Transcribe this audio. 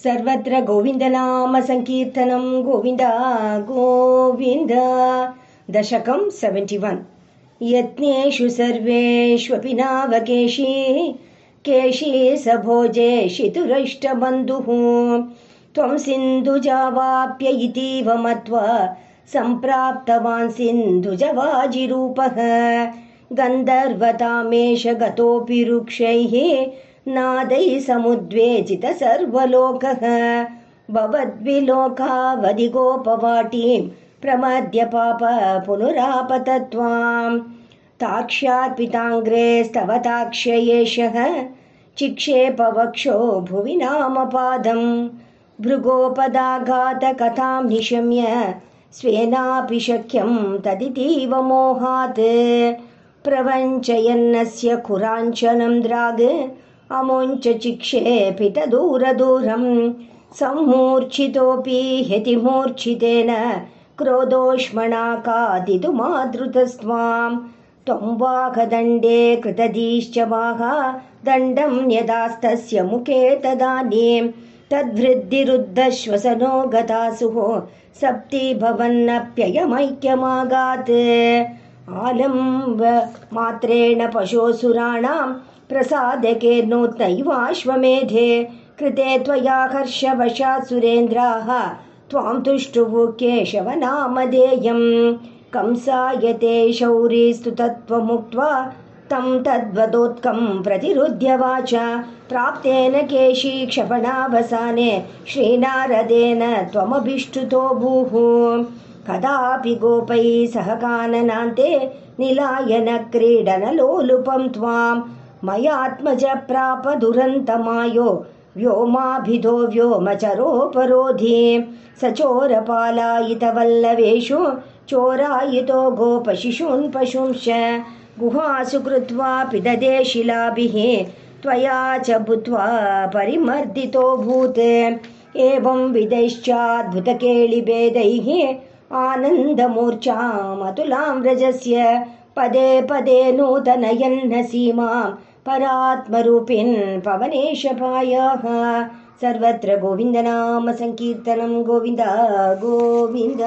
सर्वत्र गोविन्दनाम संकीर्तनं गोविन्द गोविन्द। दशकं 71। यत्नेषु सर्वेष्वपि नावकेशी केशी स भोजेशितुरष्टबन्धुः त्वं सिन्धुजावाप्य इतीव मत्वा सम्प्राप्तवान् सिन्धुजवाजिरूपः गन्धर्वतामेष गतोऽपि रुक्षैः नादैः समुद्वेजित सर्वलोकः भवद्विलोकावधिगोपवाटीं प्रमद्य पाप पुनरापतत्वाम् ताक्ष्यार्पिताङ्ग्रेस्तव ताक्ष्ययेषः चिक्षेपवक्षो भुवि नामपादम् भृगोपदाघातकथां निशम्य स्वेनापि शक्यं तदितीव मोहात् प्रवञ्चयन्नस्य कुराञ्चनं द्राग अमुञ्च चिक्षेपितदूरदूरं सम्मूर्छितोऽपि ह्यतिमूर्छितेन क्रोधोष्मणा खादितुमादृतस्त्वां त्वं वाहदण्डे कृतधीश्च वाहा दण्डं न्यदास्तस्य मुखे तदानीं तद्वृद्धिरुद्धश्वसनो गतासुः सप्ति भवन्नप्ययमैक्यमागात् आलम्ब मात्रेण पशोऽसुराणां प्रसादके नूत्नैवाश्वमेधे कृते त्वया हर्षवशात् सुरेन्द्राः त्वां तुष्टुः केशव नामधेयम् कंसायते शौरीस्तु तत्त्वमुक्त्वा तं तद्वदोत्कं प्रतिरुध्य वाचा प्राप्तेन केशी क्षपणावसाने श्रीनारदेन त्वमभिष्टुतो भूः कदापि गोपैः सह काननान्ते निलायन क्रीडनलोलुपं त्वां मयात्मज प्राप दुरन्तमायो व्योमाभिधो व्योमचरोपरोधि सचोरपालायितवल्लवेषु चोरायितो गोपशिशून् पशुंश्च गुहासु कृत्वा पिददे शिलाभिः त्वया च भूत्वा परिमर्दितो भूत् एवं विदैश्चाद्भुतकेलिभेदैः आनन्दमूर्छामतुलां व्रजस्य पदे पदे नूतनयन्न सीमां परात्मरूपिन् पवनेश पायाः। सर्वत्र गोविन्दनाम संकीर्तनं गोविन्द गोविन्द।